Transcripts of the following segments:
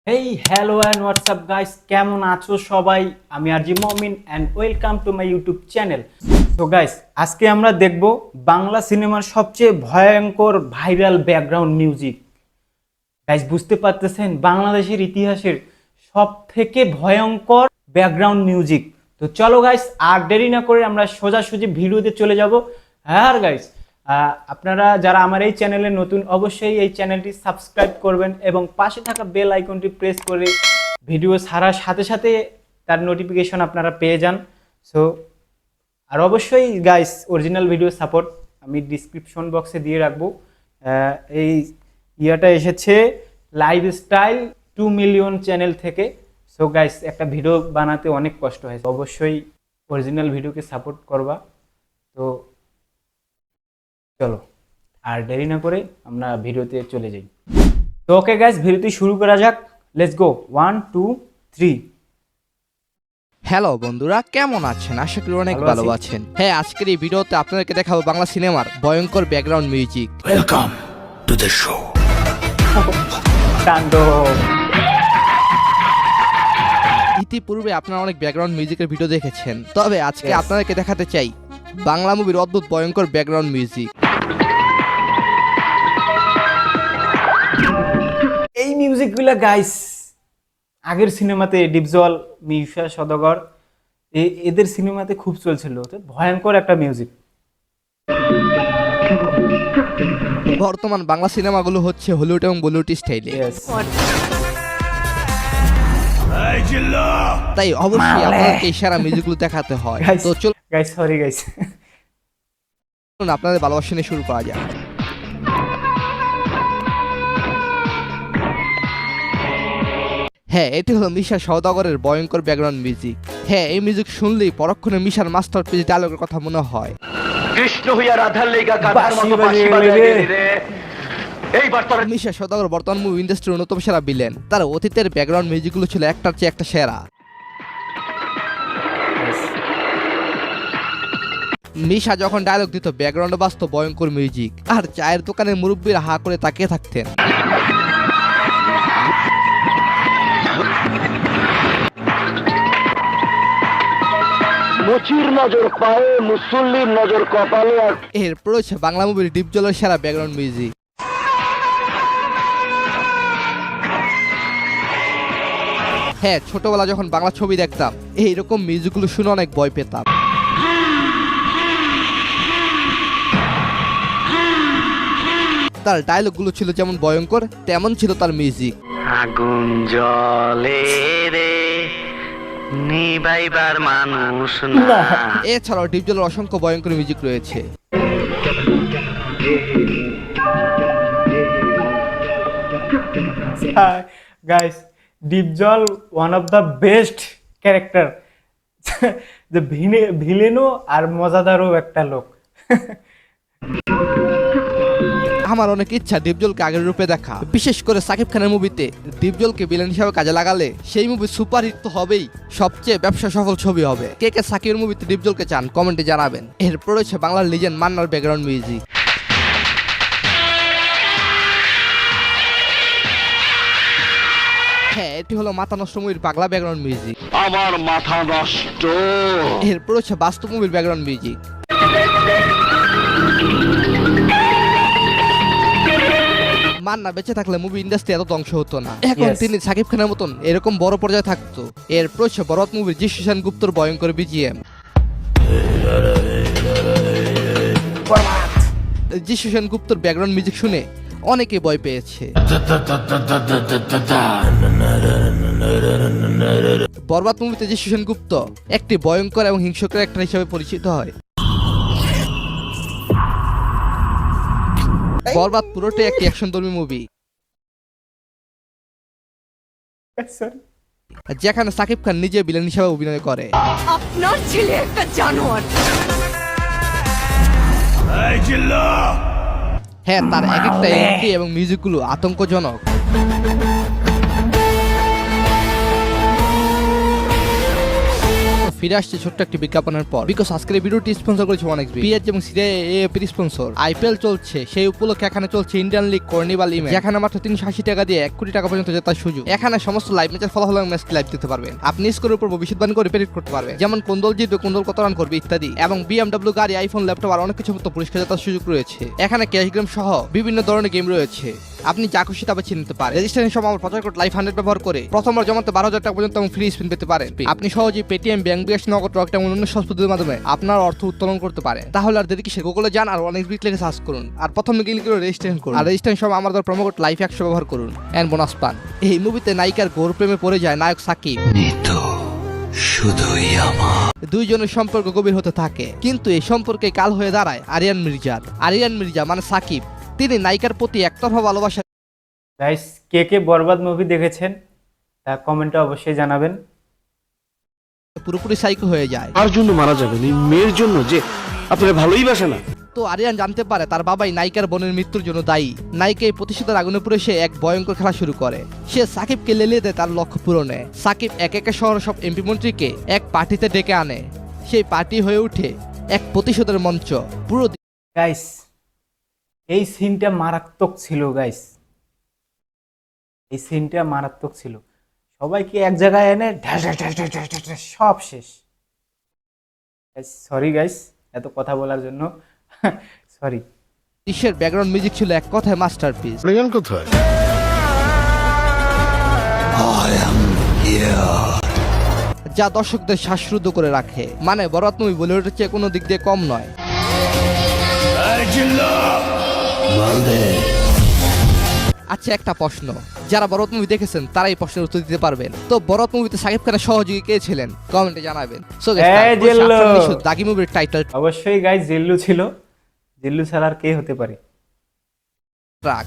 Hey hello and WhatsApp guys, কেমন আছো সবাই? আমি আরজি মমিন and welcome to my YouTube channel. তো গাইস, আজকে আমরা দেখব বাংলা সিনেমার সবচেয়ে ভয়ঙ্কর ভাইরাল ব্যাকগ্রাউন্ড মিউজিক। গাইস, বুঝতে পারতেছেন বাংলাদেশের ইতিহাসের সব থেকে ভয়ঙ্কর ব্যাকগ্রাউন্ড মিউজিক। তো চলো গাইস, আর দেরি না করে আমরা সোজাসুজি ভিডিওতে চলে যাব। হ্যাঁ গাইস, আপনারা যারা আমার এই চ্যানেলে নতুন, অবশ্যই এই চ্যানেলটি সাবস্ক্রাইব করবেন এবং পাশে থাকা বেল আইকনটি প্রেস করে ভিডিও ছাড়ার সাথে সাথে তার নোটিফিকেশন আপনারা পেয়ে যান। সো আর অবশ্যই গাইস, অরিজিনাল ভিডিও সাপোর্ট আমি ডিসক্রিপশন বক্সে দিয়ে রাখবো। এই ইয়াটা এসেছে লাইফস্টাইল 2 মিলিয়ন চ্যানেল থেকে। সো গাইস, একটা ভিডিও বানাতে অনেক কষ্ট হয়, অবশ্যই অরিজিনাল ভিডিওকে সাপোর্ট করবা। তো চলো আর দেরি না করে আমরা ভিডিওতে চলে যাই। তো ওকে গাইস, ভিডিওটি শুরু করা যাক। Let's go, 1 2 3। হ্যালো বন্ধুরা, কেমন আছেন? আশা করি অনেক ভালো ভালো আছি। আছেন। হ্যাঁ, আজকের এই ভিডিওতে আপনাদেরকে দেখাবো বাংলা সিনেমার ভয়ঙ্কর background music. Welcome to the show. তাণ্ডব। ইতিপূর্বে আপনারা অনেক ব্যাকগ্রাউন্ড মিউজিকের ভিডিও দেখেছেন, তবে আজকে Yes. আপনাদেরকে দেখাতে চাই বাংলা মুভির অদ্ভুত ভয়ঙ্কর ব্যাকগ্রাউন্ড মিউজিক। এই মিউজিকগুলা গাইস আগের সিনেমাতে ডিপজল, মিশা সদাগর এদের সিনেমাতে খুব চলছিল। তো ভয়ঙ্কর একটা মিউজিক। বর্তমান বাংলা সিনেমাগুলো হচ্ছে হলিউড এবং বলিউড স্টাইলে, ইয়েস। Hey, Jilla! তাই অবশ্যই আপনাদেরকে এই সেরা মিউজিকগুলো দেখাতে হয়। গাইস, তো গাইস সরি গাইস। চলুন আপনাদের ভালোবাসা নিয়ে শুরু করা যাক। হ্যাঁ, এটি হলো মিশা সওদাগরের ভয়ঙ্কর ব্যাকগ্রাউন্ড মিউজিক। হ্যাঁ, এই মিউজিক শুনলেই পরক্ষণে মিশার মাস্টারপিস ডায়লগের কথা মনে হয়। কৃষ্ণ হইয়া রাধার লেগা গাধার বাঁশি মতো বাঁশি বাজিয়ে বাজায় রে। গেলি রে। এইবার তোর মিশা সওদাগর বর্তমান মুভি ইন্ডাস্ট্রির অন্যতম সেরা ভিলেন। তার অতীতের ব্যাকগ্রাউন্ড মিউজিকগুলো ছিল একটার চেয়ে একটা সেরা। মিশা যখন ডায়লগ দিত, ব্যাকগ্রাউন্ডে বাজতো ভয়ঙ্কর মিউজিক, আর চায়ের দোকানের মুরব্বীরা হা করে তাকিয়ে থাকতেন। মুচির নজর পায়ে, মুসল্লির নজর কপালে, আর এরপর রয়েছে বাংলা মুভির ডিপজলের সেরা ব্যাকগ্রাউন্ড মিউজিক। হ্যাঁ, ছোটবেলা যখন বাংলা ছবি দেখতাম, এইরকম মিউজিকগুলো শুনে অনেক ভয় পেতাম। তার ডায়লগগুলো ছিল যেমন ভয়ঙ্কর, তেমন ছিল তার মিউজিক। আগুন জলে রে নিভাইবার মানুষ না। এছাড়াও ডিপজলের অসংখ্য ভয়ঙ্কর মিউজিক রয়েছে। Guys, Dipjol one of the best character. যে ভিলেনও আর মজাদারও একটা লোক। আমার অনেক ইচ্ছা ডিপজলকে আগের রূপে দেখা, বিশেষ করে সাকিব খানের মুভিতে ডিপজলকে ভিলেন হিসেবে কাজে লাগালে সেই মুভি সুপারহিট তো হবেই, সবচেয়ে ব্যবসা সফল ছবি হবে। কে কে সাকিবের মুভিতে ডিপজলকে চান কমেন্টে জানাবেন। এরপর রয়েছে বাংলার লিজেন্ড মান্নার ব্যাকগ্রাউন্ড মিউজিক। হ্যাঁ, এটি হলো মাথা নষ্ট মুভির পাগলা ব্যাকগ্রাউন্ড মিউজিক। আমার মাথা নষ্ট। এরপর হচ্ছে বাস্তব মুভির ব্যাকগ্রাউন্ড মিউজিক। মান্না বেঁচে থাকলে মুভি ইন্ডাস্ট্রি এত ধ্বংস হতো না। এখন Yes. তিনি সাকিব খানের মতন এরকম বড় পর্যায়ে থাকতো। এরপর হচ্ছে বরবাদ মুভির যিশু সেন গুপ্তর ভয়ঙ্কর বিজিএম। যিশু সেন গুপ্তর ব্যাকগ্রাউন্ড মিউজিক শুনে অনেকে ভয় পেয়েছে। বরবাদ মুভিতে যিশু সেন গুপ্ত একটি ভয়ঙ্কর এবং হিংস্র ক্যারেক্টার হিসেবে পরিচিত হয়। বরবাদ পুরোটাই একটি অ্যাকশনধর্মী মুভি, যেখানে সাকিব খান নিজে ভিলেন হিসেবে অভিনয় করে। আপনার ছেলে একটা জানোয়ার। Hey, Jilla! হ্যাঁ, তার এক একটা এন্ট্রি এবং মিউজিকগুলো আতঙ্কজনক। ফিরে আসছে ছোট্ট একটি বিজ্ঞাপনের পর, বিকজ আজকের এই ভিডিওটি স্পন্সর করেছে ওয়ানএক্সবেট। পিএইচ এবং সিরিয়া এএপি স্পন্সর। আইপিএল চলছে, সেই উপলক্ষে এখানে চলছে ইন্ডিয়ান লিগ কর্নিভাল ইভেন্ট, যেখানে মাত্র 380 টাকা দিয়ে 1 কোটি টাকা পর্যন্ত জেতার সুযোগ। এখানে সমস্ত লাইভ ম্যাচের ফলাফল এবং ম্যাচটি লাইভ দিতে পারবেন। আপনি স্কোরের উপর ভবিষ্যৎবাণী করে প্রেডিক্ট করতে পারবেন, যেমন কোন দল জিতবে, কোন দল কত রান করবে ইত্যাদি। এবং বিএমডব্লিউ গাড়ি, আইফোন, ল্যাপটপ আর অনেক কিছু মতো পুরস্কার জেতার সুযোগ রয়েছে। এখানে ক্যাশ গেম সহ বিভিন্ন ধরনের গেম রয়েছে, আপনি যা খুশি তা বেছে নিতে পারেন। রেজিস্ট্রেশন সময় আমার প্রচার কোড লাইফ 100 ব্যবহার করে প্রথমবার জমাতে 12,000 টাকা পর্যন্ত ফ্রি স্পিন পেতে পারেন। আপনি সহজেই পেটিএম, ব্যাংক বিকাশ, নগদ, রকেট এবং অন্যান্য সহজ পদ্ধতির মাধ্যমে আপনার অর্থ উত্তোলন করতে পারেন। তাহলে আর দেরি কিসের, গুগলে যান আর ওয়ানএক্সবেট লিখে সার্চ করুন আর প্রথমে ক্লিক করে রেজিস্ট্রেশন করুন। আর রেজিস্ট্রেশন সময় আমার প্রোমো কোড লাইফ 100 ব্যবহার করুন এন্ড বোনাস পান। এই মুভিতে নায়িকার ঘোর প্রেমে পড়ে যায় নায়ক সাকিব। শুধুই আমার দুইজনের সম্পর্ক গভীর হতে থাকে, কিন্তু এই সম্পর্কে কাল হয়ে দাঁড়ায় আরিয়ান মির্জার। আরিয়ান মির্জা মানে সাকিব, তিনি নায়িকার প্রতি একতরফা ভালোবাসা। গাইস, কে কে বরবাদ মুভি দেখেছেন তা কমেন্টে অবশ্যই জানাবেন। পুরোপুরি সাইকো হয়ে যায়। তার জন্য মারা যাবেন, এই মেয়ের জন্য যে আপনারা ভালোই বাসে না। তো আরিয়ান জানতে পারে তার বাবাই নায়িকার বোনের মৃত্যুর জন্য দায়ী। নায়িকা এই প্রতিশোধের আগুনে পুড়ে সে এক ভয়ঙ্কর খেলা শুরু করে। সে সাকিবকে লেলিয়ে দেয় তার লক্ষ্য পূরণে। সাকিব একে একে শহরের সব এমপি মন্ত্রীকে এক পার্টিতে ডেকে আনে। সেই পার্টি হয়ে ওঠে এক প্রতিশোধের মঞ্চ। পুরো গাইস, এই সিনটা মারাত্মক ছিল গাইস, এই সিনটা মারাত্মক ছিল। সবাইকে এক জায়গায় এনে ঢাস ঢাস ঢাস ঢাস ঢাস ঢাস ঢাস সব শেষ। সরি গাইস এত কথা বলার জন্য, সরি। দৃশ্যের ব্যাকগ্রাউন্ড মিউজিক ছিল এক কথায় মাস্টারপিস। প্লেন কোথায়? যা দর্শকদের শ্বাসরুদ্ধ করে রাখে। মানে বরবাদ মুভি বলিউডের চেয়ে কোনো দিক দিয়ে কম নয়। এই জিল্লু মাল দে। আচ্ছা, একটা প্রশ্ন, যারা বরবাদ মুভি দেখেছেন তারা এই প্রশ্নের উত্তর দিতে পারবেন। তো বরবাদ মুভিতে সাকিব খানের সহযোগী কে ছিলেন কমেন্টে জানাবেন। সো দাগি মুভির টাইটেল অবশ্যই গাইস জিল্লু ছিল। জিল্লু ছাড়া আর কে হতে পারে? ট্রাক।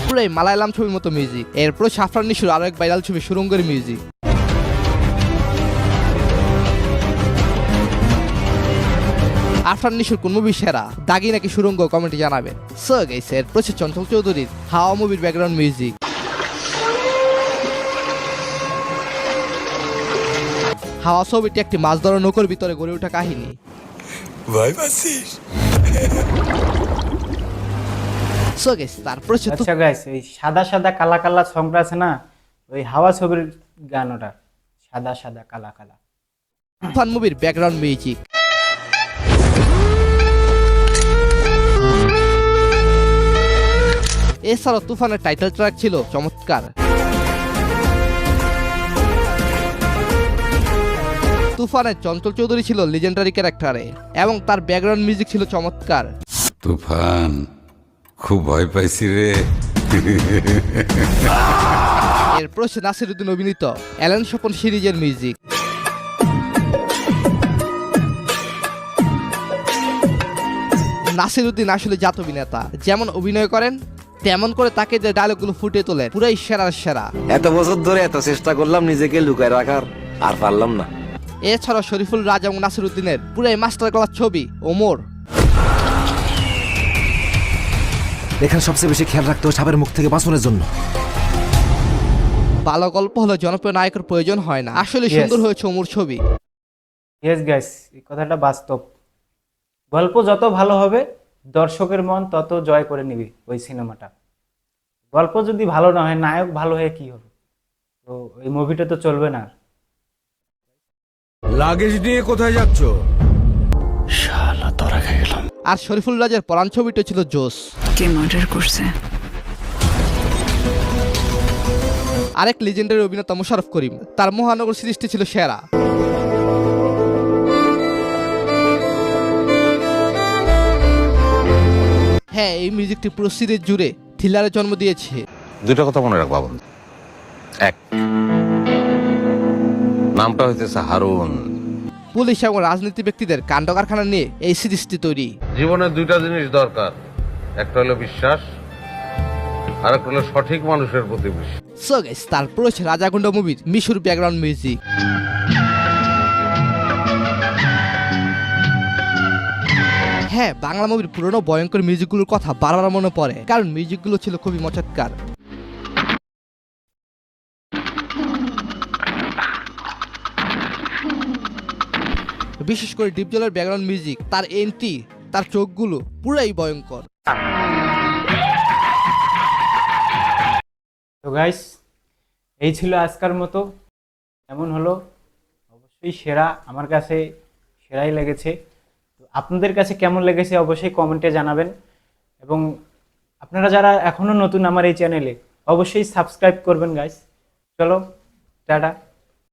পুরাই মালায়ালাম ছবির মতো মিউজিক। এরপর সাফরান নিশুর আরো এক ভাইরাল ছবি সুরঙ্গের মিউজিক। আফরান নিশুর কোন মুভি সেরা, দাগি নাকি সুরঙ্গ, কমেন্টে জানাবেন। সো গাইস, এরপর চঞ্চল চৌধুরীর হাওয়া মুভির ব্যাকগ্রাউন্ড মিউজিক। হাওয়া ছবিটি একটি মাছ ধরা নৌকার ভিতরে গড়ে ওঠা কাহিনী। ভাই বাসিস। সো গাইস, তারপর আচ্ছা গাইস, এই সাদা সাদা কালা কালা সংটা আছে না, ওই হাওয়া ছবির গান ওটা, সাদা সাদা কালা কালা। তুফান মুভির ব্যাকগ্রাউন্ড মিউজিক। এছাড়াও তুফানের টাইটেল ট্র্যাক ছিল চমৎকার। তুফানের চঞ্চল চৌধুরী ছিল লিজেন্ডারি ক্যারেক্টারে এবং তার ব্যাকগ্রাউন্ড মিউজিক ছিল চমৎকার। তুফান, খুব ভয় পাইছি রে। এরপর নাসিরউদ্দিন অভিনীত অ্যালেন স্বপন সিরিজের মিউজিক। নাসিরউদ্দিন আসলে জাত অভিনেতা, যেমন অভিনয় করেন তেমন করে তাকে যে ডায়লগগুলো ফুটে তোলে পুরাই সেরার সেরা। এত বছর ধরে এত চেষ্টা করলাম নিজেকে লুকায় রাখার, আর পারলাম না। এছাড়া শরীফুল রাজ এবং নাসিরউদ্দিনের পুরাই মাস্টার ক্লাস ছবি ওমর। এখানে সবচেয়ে বেশি খেয়াল রাখতে হবে সাপের মুখ থেকে বাঁচানোর জন্য। ভালো গল্প হলে জনপ্রিয় নায়কের প্রয়োজন হয় না। আসলে সুন্দর হয়েছে ওমর ছবি। ইয়েস গাইস, এই কথাটা বাস্তব। গল্প যত ভালো হবে দর্শকের মন তত জয় করে নিবি ওই সিনেমাটা। গল্প যদি ভালো না হয়, নায়ক ভালো হয়ে কি হবে? তো এই মুভিটা তো চলবে না। লাগেজ নিয়ে কোথায় যাচ্ছ? শালা ধরা খেয়ে গেলাম। আর শরীফুল রাজের পরাণ ছবিটা ছিল জোস। কে মার্ডার করছে? আরেক লিজেন্ডারি অভিনেতা মোশাররফ করিম, তার মহানগর সিরিজটি ছিল সেরা। হ্যাঁ, এই মিউজিকটি পুরো সিরিজ জুড়ে থ্রিলারের জন্ম দিয়েছে। দুইটা কথা মনে রাখবা বন্ধু। এক, নামটা হইতেছে হারুন। পুলিশ এবং রাজনীতি ব্যক্তিদের কাণ্ড কারখানা নিয়ে এই সিরিজটি তৈরি। জীবনে দুইটা জিনিস দরকার, একটা হলো বিশ্বাস, আর একটা হলো সঠিক মানুষের প্রতি বিশ্বাস। সো গাইস, তারপর হচ্ছে রাজাগুন্ডা মুভির মিশুর ব্যাকগ্রাউন্ড মিউজিক। হ্যাঁ, বাংলা মুভির পুরনো ভয়ঙ্কর মিউজিকগুলোর কথা বারবার মনে পড়ে, কারণ মিউজিকগুলো ছিল খুবই চমৎকার। বিশেষ করে ডিপজলের ব্যাকগ্রাউন্ড মিউজিক, তার এন্ট্রি, তার চোখগুলো পুরাই ভয়ঙ্কর। তো গাইস, এই ছিল আজকের মতো। এমন হলো অবশ্যই সেরা, আমার কাছে সেরাই লেগেছে। তো আপনাদের কাছে কেমন লেগেছে অবশ্যই কমেন্টে জানাবেন, এবং আপনারা যারা এখনো নতুন আমার এই চ্যানেলে অবশ্যই সাবস্ক্রাইব করবেন গাইস। চলো টাটা।